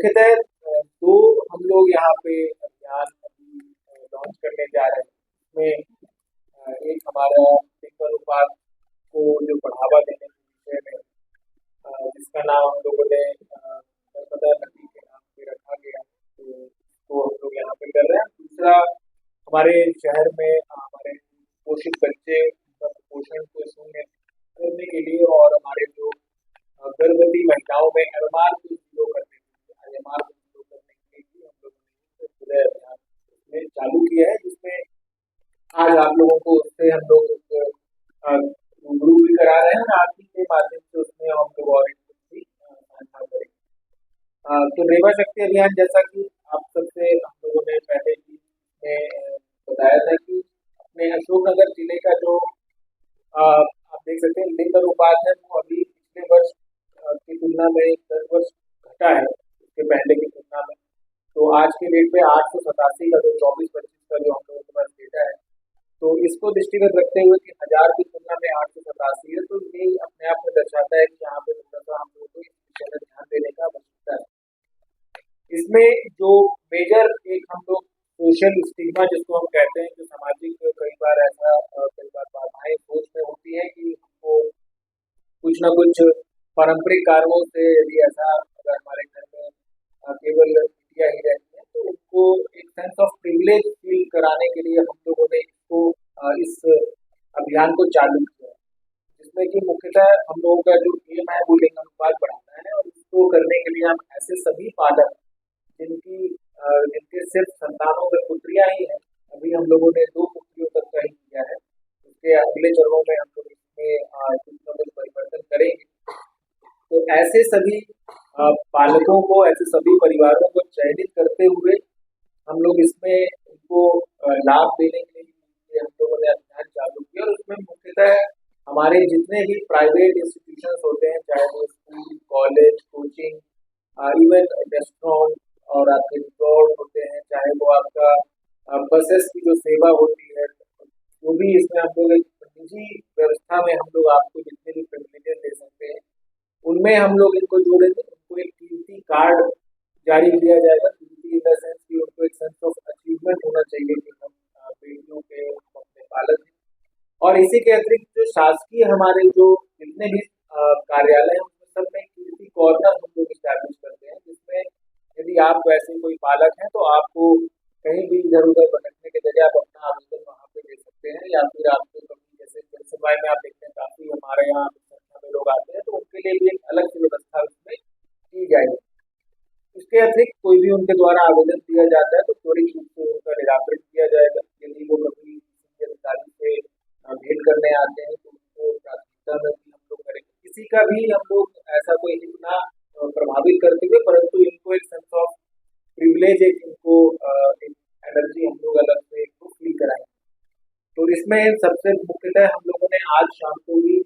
मुख्यतः दो हम लोग यहाँ पे अभियान अभी लॉन्च करने जा रहे हैं। इसमें एक हमारा लिंग अनुपात को जो बढ़ावा देने के विषय में जिसका नाम हम लोगों ने नर्मदा नदी के नाम पे रखा गया, तो इसको हम लोग यहाँ पे कर रहे हैं। दूसरा, हमारे शहर में हमारे पोषित बच्चे का कुपोषण को शून्य करने के लिए और हमारे जो गर्भवती महिलाओं में एमआर को जीरो करने के लिए एमआर को जीरो करने के लिए हम लोगों ने पूरे अभियान में चालू किया है, जिसमें आज आप लोगों को उससे हम लोग रूबरू भी करा रहे हैं और आरती के माध्यम से उसमें हम लोग और भी साझा करेंगे। तो रेवा शक्ति अभियान, जैसा कि आप सबसे हम लोगों ने पहले भी बताया था कि अपने अशोकनगर जिले का जो आप देख सकते हैं लिंग अनुपात है, वो अभी पिछले वर्ष की तुलना में 10 वर्ष घटा है उसके पहले की तुलना में। तो आज के डेट पे 887 का जो 24-25 का जो हम लोगों के पास डेटा है, तो इसको दृष्टिगत रखते हुए कि 1000 की तुलना में 887 है, तो ये अपने आप में दर्शाता है कि यहाँ पे थोड़ा सा हम लोगों को इस विषय में ध्यान देने का आवश्यकता है। इसमें जो मेजर एक हम लोग सोशल स्टिग्मा जिसको हम कहते हैं, जो सामाजिक कई बार बाधाएं सोच में होती है कि हमको कुछ ना कुछ पारंपरिक कारणों से यदि ऐसा अगर हमारे घर में केवल बिटिया ही रहती है, तो उनको एक सेंस ऑफ प्रिविलेज फील कराने के लिए हम लोगों ने इसको इस अभियान को चालू किया है, जिसमें कि मुख्यतः हम लोगों का जो एम है वो लिंग अनुपात बढ़ाना है। और इसको करने के लिए हम ऐसे सभी पालक जिनके सिर्फ संतानों में पुत्रियां ही हैं, अभी हम लोगों ने 2 पुत्रियों तक का ही किया है, उसके अगले चरणों में हम लोग इसमें कुछ न कुछ परिवर्तन करेंगे। तो ऐसे सभी पालकों को, ऐसे सभी परिवारों को चयनित करते हुए हम लोग इसमें उनको लाभ देने के लिए हम लोगों ने अभियान चालू किया। और उसमें मुख्यतः हमारे जितने भी प्राइवेट इंस्टीट्यूशंस होते हैं, चाहे वो school, college, coaching, even restaurant और आपके रिसोर्ट होते हैं, चाहे वो आपका बसेस की जो सेवा होती है, वो भी इसमें हम लोग एक निजी व्यवस्था में हम लोग आपको जितने भी प्रिविलेजेस दे सकते हैं, उनमें हम लोग इनको जोड़ेंगे। उनको एक कीर्ति कार्ड जारी किया जाएगा। कीर्ति इन द सेंस कि उनको एक सेंस ऑफ अचीवमेंट होना चाहिए कि हम बेटियों के हम अपने पालक हैं। और इसी के अतिरिक्त जो शासकीय हमारे जो जितने भी कार्यालय हैं, उनमें सब में कीर्ति कॉर्नर हम लोग इस्टेब्लिश करते हैं, जिसमें यदि आप वैसे कोई पालक हैं तो आपको कहीं भी इधर उधर भटकने के जगह आप अपना आवेदन वहाँ पे दे सकते हैं। या फिर आपको कभी जैसे जनसभाएं में आप देखते हैं काफी हमारे यहाँ संख्या में लोग आते हैं, तो उनके लिए भी एक अलग से व्यवस्था उसमें की जाएगी। इसके अतिरिक्त कोई भी उनके द्वारा आवेदन दिया जाता है तो त्वरित रूप से उनका निराकरण किया जाएगा। यदि वो कभी किसी अधिकारी से भेंट करने आते हैं तो उनको प्राथमिकता में भी हम लोग करेंगे। किसी का भी हम लोग ऐसा कोई इतना प्रभावित करते हुए, परंतु इनको एक सेंस ऑफ प्रिविलेज, एक इनको एक एनर्जी हम लोग अलग से इनको फील कराएंगे। तो इसमें सबसे मुख्यतः हम लोगों ने आज शाम को भी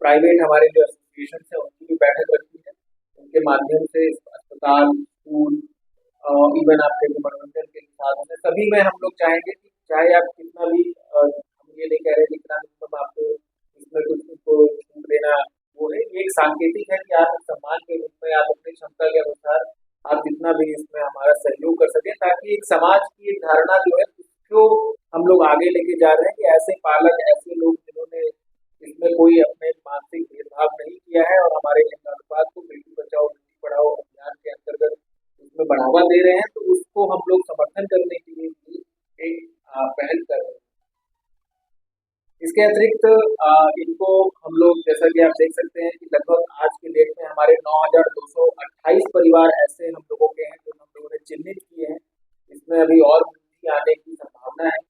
प्राइवेट हमारे जो एसोसिएशन है उनकी भी बैठक रखी है। उनके माध्यम से अस्पताल, स्कूल, इवन आपके जो मनोरंजन के साधन है, सभी में हम लोग चाहेंगे कि चाहे आप कितना भी हम ये नहीं कह रहे कितना मतलब आपको इसमें कुछ उनको छूट देना, वो है एक सांकेतिक है कि आप सम्मान के रूप में आप अपनी क्षमता के अनुसार आप जितना भी इसमें हमारा सहयोग कर सकें, ताकि एक समाज की एक धारणा जो है उसको हम लोग आगे लेके जा रहे हैं कि ऐसे पालक, ऐसे लोग जिन्होंने इसमें कोई अपने मानसिक भेदभाव नहीं किया है और हमारे लिंग अनुपात को बेटी बचाओ बेटी पढ़ाओ अभियान के अंतर्गत उसमें बढ़ावा दे रहे हैं, तो उसको हम लोग समर्थन करने के लिए भी एक पहल कर रहे हैं। इसके अतिरिक्त इनको हम लोग जैसा कि आप देख सकते हैं कि लगभग आज के डेट में हमारे 9228 परिवार ऐसे हम लोगों के हैं जो हम लोगों ने चिन्हित किए हैं। इसमें अभी और वृद्धि आने की संभावना है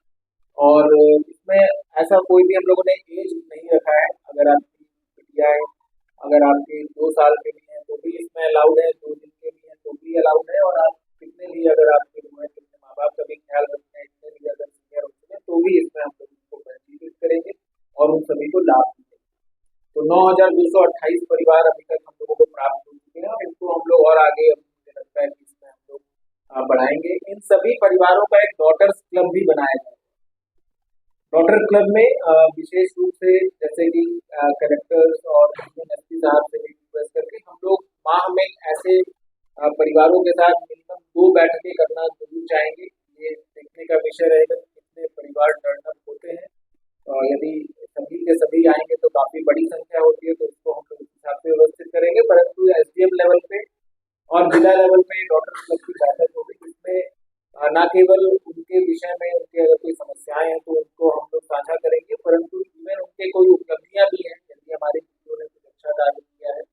और इसमें ऐसा कोई भी हम लोगों ने एज नहीं रखा है। अगर आपकी बिटिया है, अगर आपके 2 साल के भी हैं तो भी इसमें अलाउड है, 2 दिन के भी हैं तो भी अलाउड है, और आप कितने भी अगर आपके जो है अपने माँ बाप का भी ख्याल रखते हैं, इतने भी अगर सीनियर होते हैं तो भी इसमें हम लोग इसको पंजीकृत करेंगे और उन सभी को लाभ देंगे। तो 9228 परिवार अभी तक हम लोगों को प्राप्त हो चुके हैं और इनको हम लोग और आगे मुझे लगता है कि इसमें हम लोग बढ़ाएंगे। इन सभी परिवारों का एक डॉटर्स क्लब भी बनाया जाए। डॉटर क्लब में विशेष रूप से जैसे कि कलेक्टर्स और एसपी साहब से भी रिक्वेस्ट करके हम लोग माह में ऐसे परिवारों के साथ मिनिमम 2 बैठकें करना ज़रूर चाहेंगे। ये देखने का विषय रहेगा कि कितने परिवार टर्न अप होते हैं। यदि सभी के सभी आएँगे तो काफ़ी बड़ी संख्या होती है, तो उसको हम लोग उस हिसाब से व्यवस्थित करेंगे। परंतु एसडीएम लेवल पे और जिला लेवल पे डॉक्टर क्लब की बैठक होगी, जिसमें ना केवल उनके विषय में उनकी अगर कोई समस्याएं हैं तो उनको हम लोग साझा करेंगे, परंतु इवन उनके कोई उपलब्धियां भी हैं, यदि हमारे दीदियों ने कुछ अच्छा कार्य किया है,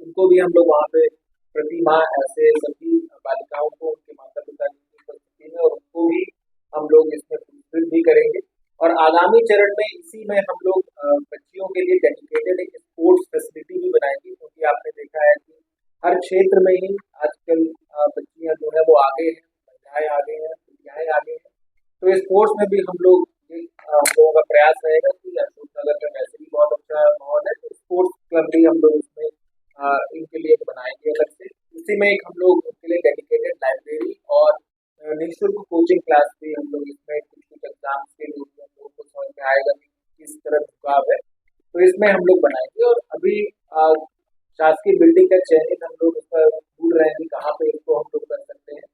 उनको भी हम लोग वहाँ पे प्रति माह ऐसे सभी बालिकाओं को उनके माता पिता की उपस्थिति में और उनको भी हम लोग इसमें पुरस्कृत भी करेंगे। और आगामी चरण में इसी में हम लोग बच्चियों के लिए डेडिकेटेड एक स्पोर्ट्स फैसिलिटी भी बनाएंगे, क्योंकि आपने देखा है कि हर क्षेत्र में ही आजकल बच्चियां जो है वो आगे हैं, महिलाएं आगे हैं, बेटियां आगे हैं। तो स्पोर्ट्स में भी हम लोग हम लोगों का प्रयास रहेगा कि अशोकनगर में वैसे भी बहुत अच्छा माहौल है, तो स्पोर्ट्स क्लब भी हम लोग उसमें इनके लिए एक बनाएंगे अलग से। इसी में एक हम लोग उनके लिए डेडिकेटेड लाइब्रेरी और निःशुल्क कोचिंग क्लास भी हम लोग इसमें कुछ कुछ एग्जाम्स के लिए हम लोगों को समझ में आएगा कि किस तरह झुकाव है, तो इसमें हम लोग बनाएंगे। और अभी शासकीय बिल्डिंग का चयनित हम लोग उसका ढूंढ रहे हैं कि कहाँ पे इसको हम लोग कर सकते हैं,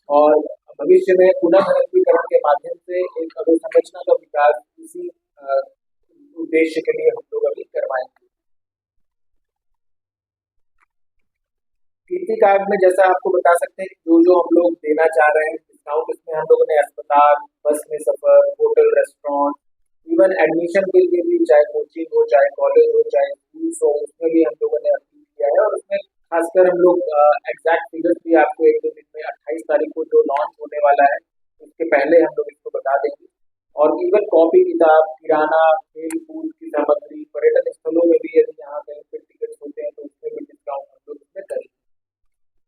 और भविष्य में पुनर्नवीकरण के माध्यम से एक अधोसंरचना का विकास इसी उद्देश्य के लिए हम लोग अभी करवाएंगे। कीर्ति कार्ड में जैसा आपको बता सकते हैं कि जो जो हम लोग देना चाह रहे हैं डिस्काउंट, इसमें हम लोगों ने अस्पताल, बस में सफर, होटल, रेस्टोरेंट, इवन एडमिशन के लिए भी, चाहे कोचिंग हो, चाहे कॉलेज हो, चाहे स्कूल हो, उसमें भी हम लोगों ने अपील किया है। और उसमें खासकर हम लोग एग्जैक्ट फिगर्स भी आपको एक दो दिन में 28 तारीख को जो लॉन्च होने वाला है उसके पहले हम लोग इसको बता देंगे। और इवन कॉपी किताब, किराना, खेल कूद की सामग्री, पर्यटन स्थलों में भी यदि यहाँ कहीं पे टिकट होते हैं तो उसमें भी डिस्काउंट हम लोग इसमें करेंगे।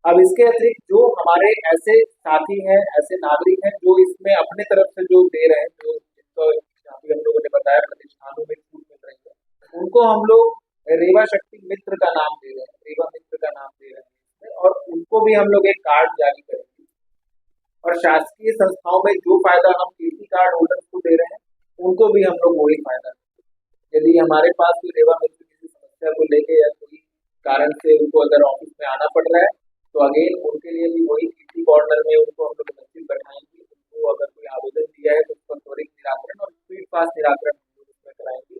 अब इसके अतिरिक्त जो हमारे ऐसे साथी हैं, ऐसे नागरिक हैं जो इसमें अपने तरफ से जो दे रहे हैं, जो जिनको जहाँ भी हम लोगों ने बताया प्रतिष्ठानों में छूट मिल रही है, उनको हम लोग रेवा शक्ति मित्र का नाम दे रहे हैं, रेवा मित्र का नाम दे रहे हैं इसमें, और उनको भी हम लोग एक कार्ड जारी करेंगे। और शासकीय संस्थाओं में जो फायदा हम कीर्ति कार्ड होल्डर्स को दे रहे हैं, उनको भी हम लोग वही फायदा देंगे। यदि हमारे पास कोई रेवा मित्र किसी समस्या को लेके या कोई कारण से उनको अगर ऑफिस में आना पड़ रहा है, तो अगेन उनके लिए भी वही कीर्ति कॉर्नर में उनको हम लोग उपस्थित बैठाएंगे। उनको अगर कोई आवेदन दिया है तो उसका त्वरित निराकरण और स्पीड फास्ट निराकरण हम लोग उसमें कराएंगे।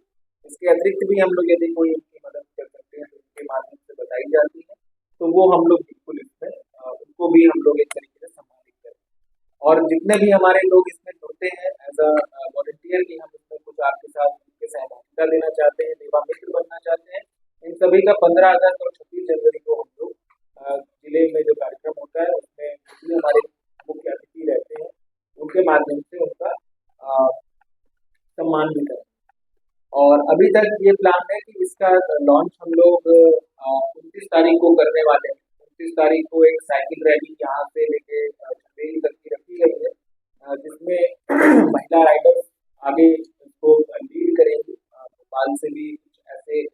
इसके अतिरिक्त भी हम लोग यदि कोई उनकी मदद कर सकते हैं तो उनके माध्यम से बताई जाती है, तो वो हम लोग बिल्कुल इसमें उनको भी हम लोग एक तरीके से सम्मानित करें। और जितने भी हमारे लोग इसमें जुड़ते हैं एज अ वॉलंटियर की, हम इसमें कुछ आपके साथ उनके सहभागिता लेना चाहते हैं, सेवा मित्र बनना चाहते हैं, इन सभी का 15 अगस्त और 26 जनवरी को हम लोग जिले में जो कार्यक्रम होता है उसमें जो हमारे मुख्य अतिथि रहते हैं उनके माध्यम से उनका सम्मान भी करें। और अभी तक ये प्लान है कि इसका लॉन्च हम लोग 29 तारीख को करने वाले हैं। 29 तारीख को एक साइकिल रैली यहाँ से लेके चंदेरी तक की रखी गई है, जिसमें महिला राइडर्स आगे इसको लीड करेंगी। भोपाल से भी कुछ ऐसे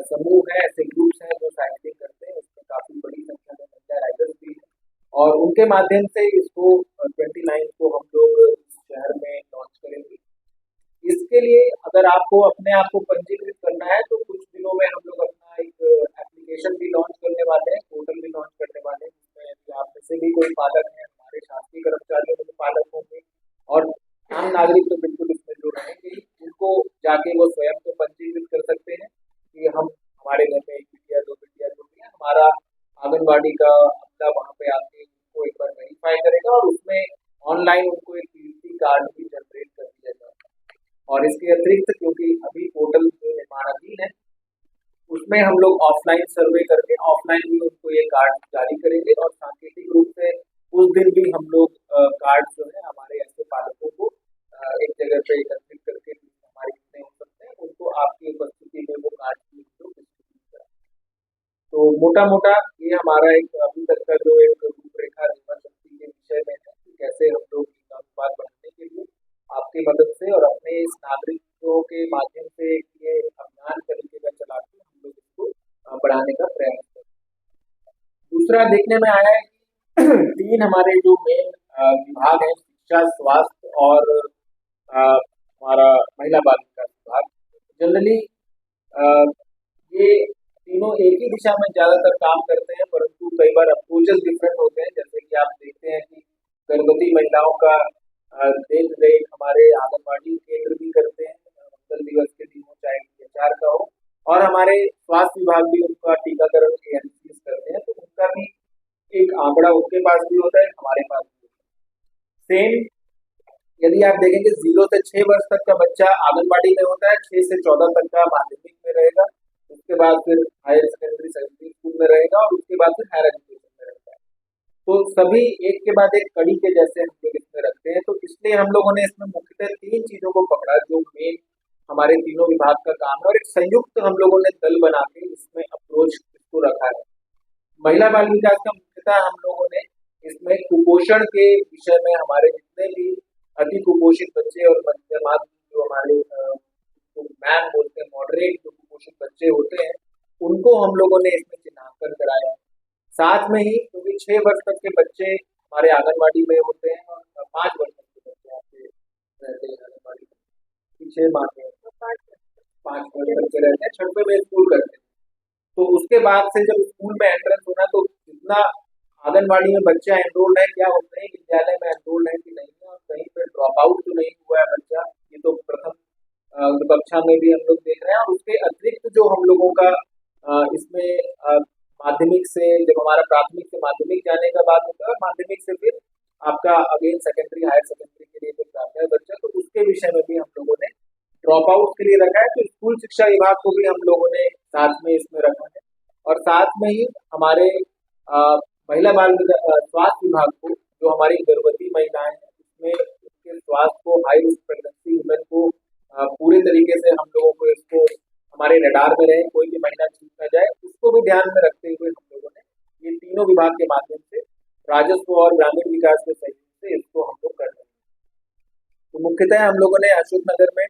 समूह हैं, ऐसे ग्रुप्स हैं जो साइकिलिंग करते हैं, इसमें काफी बड़ी संख्या में महिला राइडर्स भी हैं, और उनके माध्यम से इसको 29 को हम लोग शहर में लॉन्च करेंगे। इसके लिए अगर आपको अपने आप को पंजीकृत करना है तो कुछ दिनों में हम लोग अपना एक एप्लीकेशन भी लॉन्च करने वाले हैं, पोर्टल भी लॉन्च करने वाले हैं, जिसमें यदि आप में से भी कोई पालक है, हमारे शासकीय कर्मचारियों में जो पालक होंगे और आम नागरिक तो बिल्कुल इसमें जो रहेंगे ही, उनको जाके वो स्वयं को पंजीकृत कर सकते हैं कि हम हमारे घर में एक बिटिया, दो बिटिया जो भी है, हमारा आंगनबाड़ी का अमला वहाँ पे आके उनको एक बार वेरीफाई करेगा और उसमें ऑनलाइन उनको एक कीर्ति कार्ड भी जनरेट कर दिया जाएगा। और इसके अतिरिक्त क्योंकि अभी पोर्टल जो निर्माणाधीन है उसमें हम लोग ऑफलाइन सर्वे करके ऑफलाइन भी उनको ये कार्ड जारी करेंगे, और सांकेतिक रूप से उस दिन भी हम लोग कार्ड जो है हमारे ऐसे पालकों को एक जगह पे एकत्रित करके हमारे जितने हो सकते हैं उनको आपकी उपस्थिति में वो कार्ड भी हम लोग distribute करेंगे। तो मोटा मोटा ये हमारा एक अभी तक का जो एक रूपरेखा रेवा शक्ति के विषय में है कि कैसे हम लोग अनुपात बढ़ाने के लिए आपकी मदद से और अपने इस नागरिकों के माध्यम से ये अभियान तरीके का चला के हम लोग इसको बढ़ाने का प्रयास करें। दूसरा देखने में आया है कि 3 हमारे जो मेन विभाग हैं, शिक्षा, स्वास्थ्य और हमारा महिला बाल विकास विभाग, जनरली ये तीनों एक ही दिशा में ज्यादातर काम करते हैं, परंतु कई बार अप्रोचेस डिफरेंट होते हैं। जैसे कि आप देखते हैं कि गर्भवती महिलाओं का देख रेख हमारे आंगनबाड़ी केंद्र भी करते हैं, मंगल दिवस के दिन हो चाहे DHR का हो, और हमारे स्वास्थ्य विभाग भी उनका टीकाकरण के एनालिसिस करते हैं, तो उनका भी एक आंकड़ा उनके पास भी होता है, हमारे पास भी होता है। सेम यदि आप देखेंगे 0 से 6 वर्ष तक का बच्चा आंगनबाड़ी में होता है, 6 से 14 तक का माध्यमिक में रहेगा, उसके बाद फिर हायर सेकेंडरी सेकेंडरी स्कूल में रहेगा, और उसके बाद फिर हायर एजुकेशन में रहता है। तो सभी एक के बाद एक कड़ी के जैसे हम लोग इसमें रखते हैं। तो इसलिए हम लोगों ने इसमें मुख्यतः 3 चीजों को पकड़ा जो मेन हमारे तीनों विभाग का काम है, और एक संयुक्त हम लोगों ने दल बना के इसमें अप्रोच इसको रखा है। महिला बाल विकास का मुख्यतः हम लोगों ने इसमें कुपोषण के विषय में हमारे जितने भी अति कुपोषित बच्चे और मध्यमार्ग जो हमारे मैम बोलते हैं मॉडरेट जो कुपोषित बच्चे होते हैं, उनको हम लोगों ने इसमें चिन्हांकन कराया है। साथ में ही क्योंकि 6 वर्ष तक के बच्चे हमारे आंगनबाड़ी में होते हैं, और 5 वर्ष तक के बच्चे यहाँ पे रहते हैं आंगनबाड़ी में, 6 माह में 5 वर्ष तक के रहते हैं, 6वें में स्कूल करते हैं। तो उसके बाद से जब स्कूल में एंट्रेंस होना, तो जितना आंगनबाड़ी में बच्चा एनरोल्ड है, क्या उतना ही विद्यालय में एनरोल्ड है कि नहीं है, और कहीं पर ड्रॉप आउट तो नहीं हुआ है बच्चा, ये तो प्रथम कक्षा में भी हम लोग देख रहे हैं। और उसके अतिरिक्त जो हम लोगों का इसमें माध्यमिक से जब हमारा प्राथमिक से माध्यमिक जाने का बात होता है, माध्यमिक से फिर आपका अगेन सेकेंडरी हायर सेकेंडरी के लिए जब जाता है बच्चा, तो उसके विषय में भी हम लोगों ने ड्रॉप आउट के लिए रखा है। तो स्कूल शिक्षा विभाग को भी हम लोगों ने साथ में इसमें रखा है, और साथ में ही हमारे महिला बाल स्वास्थ्य विभाग को, जो हमारी गर्भवती महिलाएं हैं, उसमें उसके स्वास्थ्य को, हाई रिस्क प्रेगनेंसी वुमेन को पूरे तरीके से हम लोगों को इसको हमारे रडार में रहे, कोई भी महिला छूट ना जाए, उसको भी ध्यान में रखते हुए हम लोगों ने ये तीनों विभाग के माध्यम से राजस्व और ग्रामीण विकास के सहयोग से इसको हम लोग कर रहे हैं। तो मुख्यतः हम लोगों ने अशोकनगर में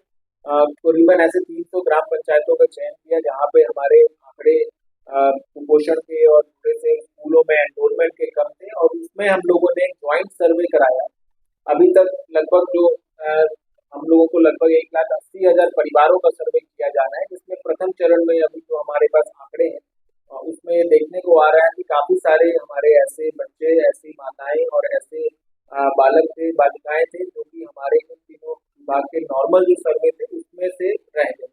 करीबन ऐसे 300 ग्राम पंचायतों का चयन किया जहाँ पे हमारे आंकड़े कुपोषण के और थोड़े से स्कूलों में एनरोलमेंट के कम थे, और उसमें हम लोगों ने ज्वाइंट सर्वे कराया। अभी तक लगभग जो हम लोगों को लगभग 1,80,000 परिवारों का सर्वे किया जाना है, जिसमें प्रथम चरण में अभी जो हमारे पास आंकड़े हैं उसमें देखने को आ रहा है कि काफी सारे हमारे ऐसे बच्चे, ऐसी माताएं और ऐसे बालक थे, बालिकाएं थे, जो कि हमारे इन तीनों विभाग के नॉर्मल जो सर्वे थे उसमें से रह गए।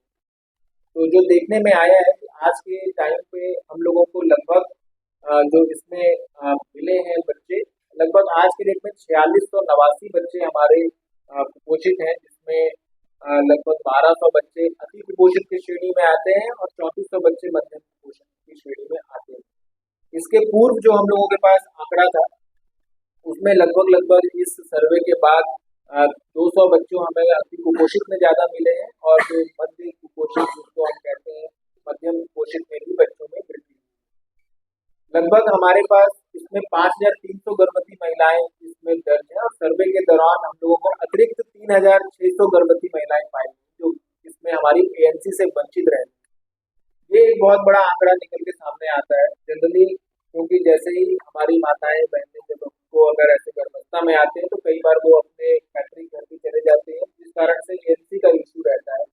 तो जो देखने में आया है कि आज के टाइम पे हम लोगों को लगभग जो इसमें मिले हैं बच्चे, लगभग आज के डेट में 4689 बच्चे हमारे कुपोषित हैं, जिसमें लगभग 1200 बच्चे अति कुपोषित की श्रेणी में आते हैं, और 3400 बच्चे मध्यम कुपोषण की श्रेणी में आते हैं। इसके पूर्व जो हम लोगों के पास आंकड़ा था, उसमें लगभग इस सर्वे के बाद 200 बच्चों हमें अति कुपोषित में ज्यादा मिले हैं, और जो मध्य कुपोषित जिसको हम कहते हैं मध्यम कुपोषित में भी बच्चों में वृद्धि हुई। लगभग हमारे पास इसमें 5300 गर्भवती महिलाएं इसमें दर्ज है, और सर्वे के दौरान हम लोगों को अतिरिक्त 3600 गर्भवती महिलाएं पाई जो इसमें हमारी ANC से वंचित रहे। ये एक बहुत बड़ा आंकड़ा निकल के सामने आता है जनरली, क्योंकि जैसे ही हमारी माताएं बहनें जब उनको अगर ऐसे गर्भावस्था में आते हैं, तो कई बार वो अपने पैतृक घर भी चले जाते हैं, जिस कारण से ANC का इशू रहता है।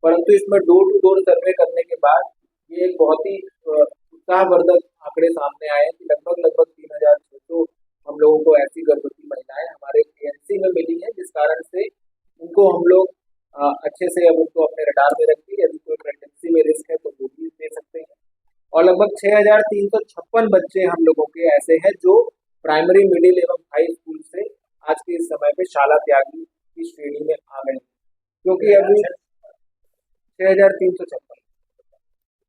परंतु इसमें डोर टू डोर सर्वे करने के बाद ये एक बहुत ही उत्साहवर्धक आंकड़े सामने आए कि लगभग 3600 हम लोगों को ऐसी गर्भवती महिलाएं हमारे ANC में मिली है, जिस कारण से उनको हम लोग अच्छे से अब उनको अपने रडार में रखते हैं। यदि कोई प्रेगनेंसी में रिस्क है तो वो भी दे सकते हैं। और लगभग 6356 बच्चे हम लोगों के ऐसे हैं जो प्राइमरी, मिडिल एवं हाई स्कूल से आज के इस समय पे शाला त्यागी की श्रेणी में आ गए, क्योंकि अभी 6356।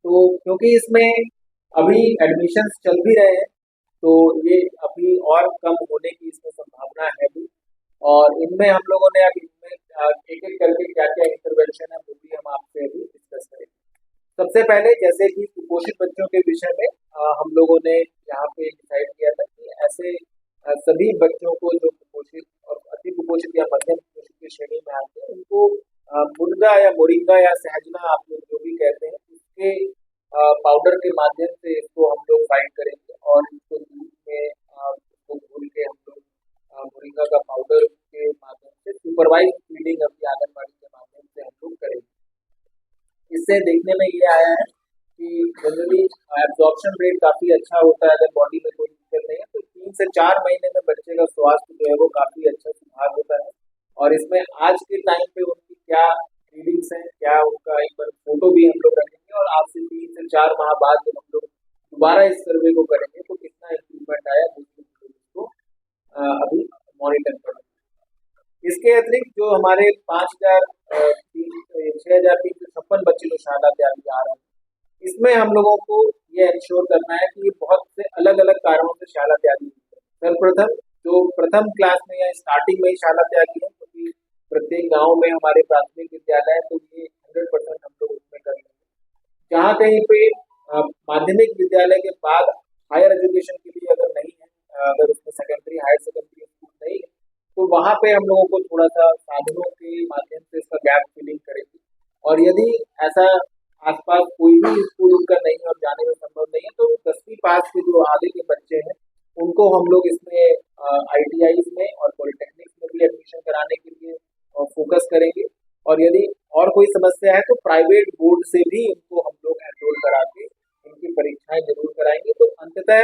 तो क्योंकि इसमें अभी एडमिशन्स चल भी रहे हैं, तो ये अभी और कम होने की इसमें संभावना है भी। और इनमें हम लोगों ने अब इसमें एक एक करके क्या क्या इंटरवेंशन है वो भी हम आपसे अभी डिस्कस करेंगे। सबसे पहले जैसे कि कुपोषित बच्चों के विषय में हम लोगों ने यहाँ पे डिसाइड किया था कि ऐसे सभी बच्चों को जो कुपोषित और अति कुपोषित या मध्यम कुपोषित की श्रेणी में आते हैं, उनको मुनगा या मोरिंगा या सहजना आप लोग जो भी कहते हैं, उसके पाउडर के माध्यम से इसको हम लोग फाइट करेंगे, और इसको दूध में इसको घोल के हम लोग मोरिंगा का पाउडर के माध्यम से सुपरवाइज फीडिंग अपनी आंगनबाड़ी के माध्यम से हम लोग करेंगे। इससे देखने में ये आया है कि जनरली एब्जॉर्प्शन रेट काफ़ी अच्छा होता है, अगर बॉडी में कोई दिक्कत नहीं है तो 3 से 4 महीने में बच्चे का स्वास्थ्य जो है वो काफ़ी अच्छा सुधार होता है। और इसमें आज के टाइम पे उनकी क्या रीडिंग्स हैं, क्या उनका एक बार फोटो भी हम लोग रखेंगे, और आज से 3 से 4 माह बाद जब हम लोग दोबारा इस सर्वे को करेंगे तो कितना इम्प्रूवमेंट आया दूसरे को अभी मॉनिटर करेंगे। इसके अतिरिक्त जो हमारे 6,356 बच्चे जो शाला त्यागी आ रहे हैं, इसमें हम लोगों को ये इंश्योर करना है कि बहुत से अलग अलग कारणों से शाला त्यागी होते हैं। सर्वप्रथम जो प्रथम क्लास में या स्टार्टिंग में ही शाला त्यागी है, क्योंकि प्रत्येक गांव में हमारे प्राथमिक विद्यालय है, तो ये 100% हम लोग उसमें करेंगे। जहाँ कहीं पे माध्यमिक विद्यालय के बाद हायर एजुकेशन के लिए अगर नहीं है, अगर उसमें सेकेंडरी हायर सेकेंडरी स्कूल नहीं है, तो वहाँ पे हम लोगों को थोड़ा सा साधनों के माध्यम से इसका गैप फिलिंग करेंगे। और यदि ऐसा आसपास कोई भी स्कूल उनका नहीं है और जाने में संभव नहीं है, तो 10वीं पास के जो आगे के बच्चे हैं उनको हम लोग इसमें ITI में और पॉलिटेक्निक में भी एडमिशन कराने के लिए फोकस करेंगे। और यदि और कोई समस्या है तो प्राइवेट बोर्ड से भी उनको हम लोग एनरोल करा के इनकी परीक्षाएं जरूर कराएंगे। तो अंततः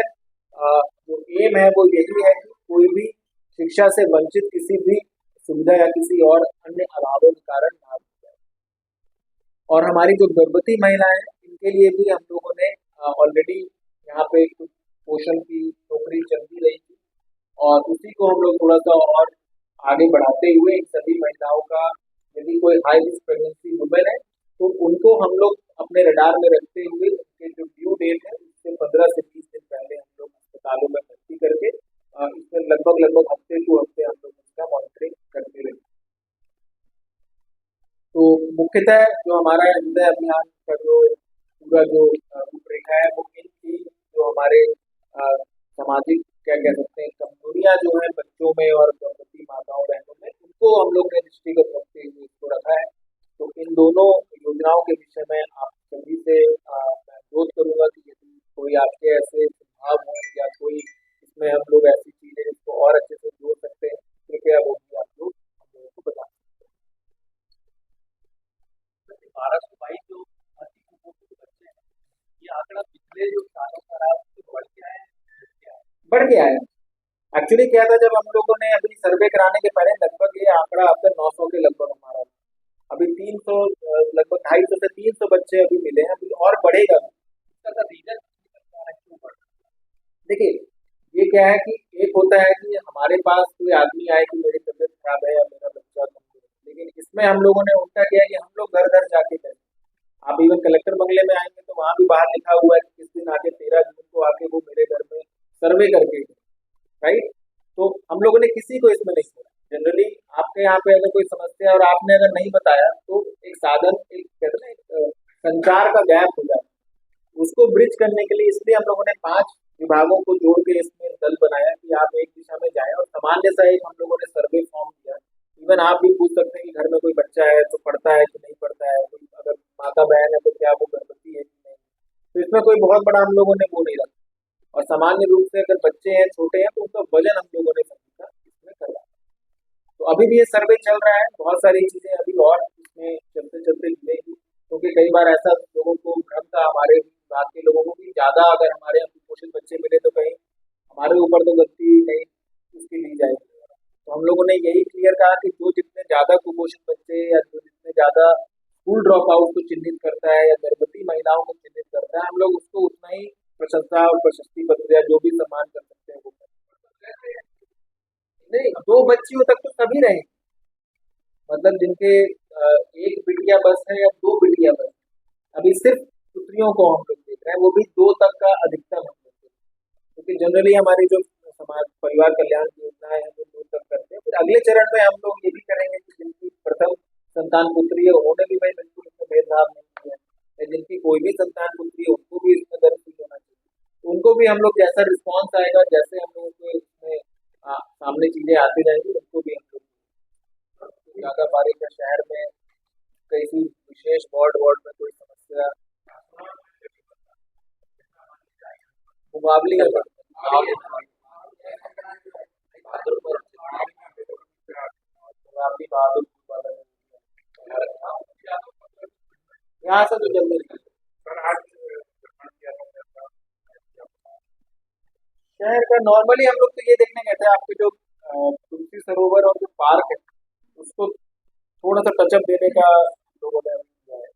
जो एम है वो यही है कि कोई भी शिक्षा से वंचित किसी भी सुविधा या किसी और अन्य अभावों के कारण ना हो जाए। और हमारी जो गर्भवती महिलाएं हैं इनके लिए भी हम लोगों ने ऑलरेडी यहाँ पे कुछ पोषण की नौकरी चल भी रही थी, और उसी को हम लोग थोड़ा सा और आगे बढ़ाते हुए इन सभी महिलाओं का, यदि कोई हाई रिस्क प्रेगनेंसी वुमेन है तो उनको हम लोग अपने रडार में रखते हुए उनके जो ड्यू डेट है उससे 15 से 20 दिन पहले हम लोग अस्पतालों में भर्ती करके इसमें लगभग हफ्ते टू हफ्ते हम लोग इसका मॉनिटरिंग करते रहते हैं। तो मुख्यतः जो हमारा हृदय अभियान का जो पूरा जो रूपरेखा है वो इन 3 जो हमारे सामाजिक क्या कह सकते हैं कमजोरियां जो है बच्चों में और गर्भवती माताओं बहनों में, उनको हम लोग ने दृष्टिगत रखते हुए इसको रखा है। तो इन दोनों योजनाओं के विषय में आप सभी से मैं अनुरोध करूंगा कि यदि कोई आपके ऐसे सुझाव हो या कोई इसमें हम लोग ऐसी चीजें इसको और अच्छे से जोड़ सकते हैं, कृपया वो भी आप लोग हम लोगों को बता। 1222 जो अति कुपोषित बच्चे हैं, ये आंकड़ा पिछले जो सालों का रहा उससे बढ़ गया है, बढ़ गया है। एक्चुअली क्या था, जब हम लोगों ने अभी सर्वे कराने के पहले लगभग ये आंकड़ा आपका 900 के लगभग हमारा, अभी 300 लगभग 250 से 300 बच्चे अभी मिले हैं, अभी और बढ़ेगा। इसका रीजन क्यों बढ़ रहा है? देखिए ये क्या है कि एक होता है कि हमारे पास कोई आदमी आए कि मेरी तबीयत खराब है या मेरा बच्चा कमजोर है, लेकिन इसमें हम लोगों ने उल्टा किया कि हम लोग घर घर जाके करें। आप इवन कलेक्टर बंगले में आएंगे तो वहां भी बाहर लिखा हुआ है कि किस दिन आके 13 जून को आके वो मेरे घर में सर्वे करके, राइट। तो हम लोगों ने किसी को इसमें नहीं छोड़ा। जनरली आपके यहाँ पे अगर कोई समस्या और आपने अगर नहीं बताया तो एक साधन, एक कहते हैं संचार का गैप हो जाता है, उसको ब्रिज करने के लिए इसलिए हम लोगों ने 5 विभागों को जोड़ के इसमें दल बनाया कि आप एक दिशा में जाएं, और सामान्य सा एक हम लोगों ने सर्वे फॉर्म दिया। इवन आप भी पूछ सकते हैं कि घर में कोई बच्चा है तो पढ़ता है कि नहीं पढ़ता है, कोई अगर माता बहन है तो क्या वो गर्भवती है कि नहीं। तो इसमें कोई बहुत बड़ा हम लोगों ने वो नहीं रखा, और सामान्य रूप से अगर बच्चे हैं छोटे हैं तो उनका वजन हम लोगों ने सभी का इसमें करवाया। तो अभी भी ये सर्वे चल रहा है, बहुत सारी चीजें अभी और इसमें चलते चलते मिलेगी, क्योंकि कई बार ऐसा लोगों को भ्रम था, हमारे बात के लोगों को भी ज्यादा अगर हमारे यहाँ कुपोषित बच्चे मिले तो कहीं हमारे ऊपर तो गलती नहीं उसकी ली जाएगी। तो हम लोगों ने यही क्लियर कहा कि जो जितने ज्यादा कुपोषित बच्चे या जो जितने ज्यादा स्कूल ड्रॉप आउट को चिन्हित करता है या गर्भवती महिलाओं को चिन्हित करता है, हम लोग उसको उतना ही प्रशंसा और प्रशस्ति पत्र या जो भी सम्मान कर सकते हैं वो करते हैं। नहीं, 2 बच्चियों तक तो सभी रहे, मतलब जिनके एक बिटिया बस है या 2 बिटिया बस है। अभी सिर्फ पुत्रियों को हम लोग देख रहे हैं, वो भी 2 तक का अधिकतम हम लोग देख रहे हैं। क्योंकि जनरली हमारी जो समाज परिवार कल्याण की योजनाएं हैं वो 2 तक करते हैं। फिर अगले चरण में हम लोग ये भी करेंगे कि जिनकी प्रथम संतान पुत्री है उन्होंने भी भाई बिल्कुल इसमें भेदभाव नहीं किया है, जिनकी कोई भी संतान पुत्री है उनको भी इसमें गर्व फील होना चाहिए। तो उनको भी हम लोग जैसा रिस्पॉन्स आएगा, जैसे हम लोगों को इसमें सामने चीजें आती जाएंगी, उनको भी हम लोग ज्यादा बारी का शहर में किसी विशेष वार्ड में कोई समस्या मुकाबली यहाँ से तो जल्दी सर नॉर्मली हम लोग तो ये देखने गए थे आपके जो तुलसी सरोवर और जो पार्क है उसको थोड़ा सा टचअप देने का हम लोगों ने किया है।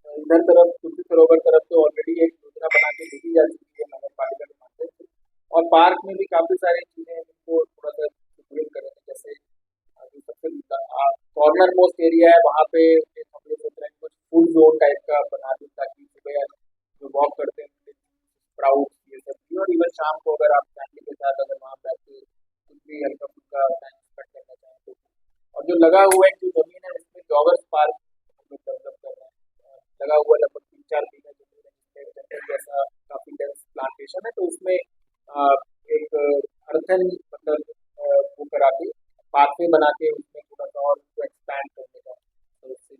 इधर तरफ तुलसी सरोवर तरफ तो ऑलरेडी एक योजना बना के भेजी जा चुकी है नगर पालिका के माध्यम से, और पार्क में भी काफी सारी चीजें हैं जिनको थोड़ा सा सुदृढ़ करेंगे, जैसे जो सबसे कॉर्नर मोस्ट एरिया है वहाँ पे एक हम लोग सोच रहे हैं कुछ फूड जोन टाइप का बना दें, ताकि सुबह जो वॉक करते हैं स्प्राउट ये सब भी, और इवन शाम को अगर आप फैमिली के साथ अगर वहाँ बैठ के कुछ भी हल्का फुल्का टाइम स्पेंड करना चाहें तो। और जो लगा हुआ है जो जमीन है उसमें जॉगर्स पार्क हम लोग डेवलप कर रहे हैं, लगा हुआ लगभग 3-4 बीघा जमीन है जिसमें जंगल जैसा काफी डेंस प्लांटेशन है, तो उसमें एक अर्थन मतलब वो करा के पाथवे बना के उसमें थोड़ा सा और उसको एक्सपैंड करने का, तो उससे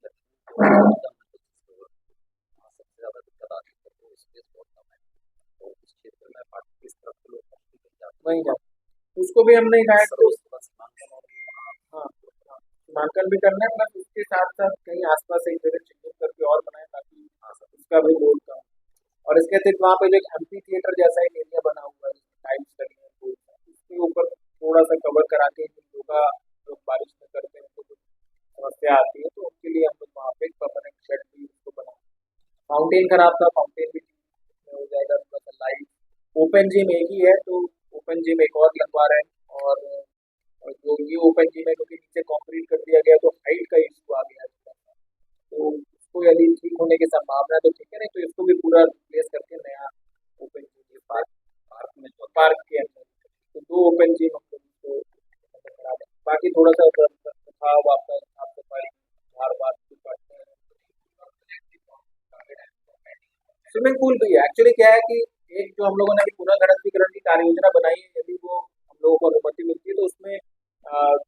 सबसे ज्यादा दिक्कत आती है तो स्पेस बहुत कम है, तो उस क्षेत्र में पार्टी इस तरफ के लोग मोस्टली नहीं जाते, उसको भी हमने कहा है तो सीमांकन और हाँ हाँ, सीमांकन भी करना है, प्लस उसके साथ साथ कहीं आसपास एक जगह चिन्हित करके और बनाए ताकि उसका भी लोड कम। और इसके अतिरिक्त वहाँ पे जो एक एम्पी थिएटर जैसा एक एरिया बना हुआ है जिसमें टाइल्स लगी है, तो उसके ऊपर थोड़ा सा कवर करा के योगा लोग बारिश में करते हैं तो कुछ समस्या आती है, तो उनके लिए हम लोग वहाँ पे परमानेंट शेड भी उसको बना। फाउंटेन खराब था, फाउंटेन भी ठीक हो जाएगा, थोड़ा सा लाइट। ओपन जिम एक ही है तो ओपन जिम एक और लगवा रहे हैं, और जो ये ओपन जिम है क्योंकि नीचे कंक्रीट कर दिया गया तो हाइट का इशू आ गया है थोड़ा सा। तो इसको यदि ठीक होने की संभावना है तो ठीक है, नहीं तो इसको भी पूरा रिप्लेस करके नया ओपन जिम पार्क पार्क में पार्क के अंदर तो 2 ओपन जिम हम लोग इसको करा दें। बाकी थोड़ा सा था वापस साफ सफाई झाड़ बात की बात है। स्विमिंग पूल भी है, एक्चुअली क्या है कि एक जो हम लोगों ने अभी पुनर्गठनीकरण की कार्य योजना बनाई है, यदि वो हम लोगों को अनुमति मिलती है तो उसमें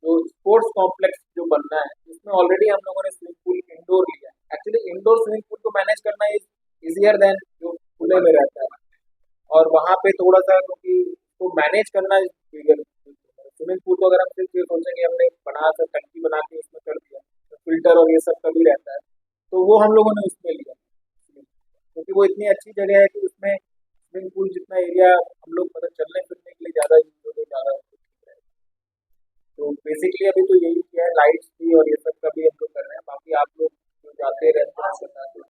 जो स्पोर्ट्स कॉम्प्लेक्स जो बनना है उसमें ऑलरेडी हम लोगों ने स्विमिंग पूल इंडोर लिया है। एक्चुअली इंडोर स्विमिंग पूल को मैनेज करना इज इजियर देन जो खुले में रहता है, और वहाँ पे थोड़ा सा क्योंकि उसको मैनेज करना बिगर स्विमिंग पूल को अगर हम सिर्फ ये सोचेंगे हमने बना सा टंकी बना के उसमें कर दिया तो फिल्टर और ये सब का भी रहता है, तो वो हम लोगों ने उसमें लिया क्योंकि वो इतनी अच्छी जगह है कि उसमें स्विमिंग पूल जितना एरिया हम लोग मतलब चलने फिरने के लिए ज़्यादा यूज हो तो ज़्यादा ठीक है। तो बेसिकली अभी तो यही किया है, लाइट्स भी और ये सब का भी हम लोग कर रहे हैं, बाकी आप लोग जो जाते रहते हैं बताते हैं।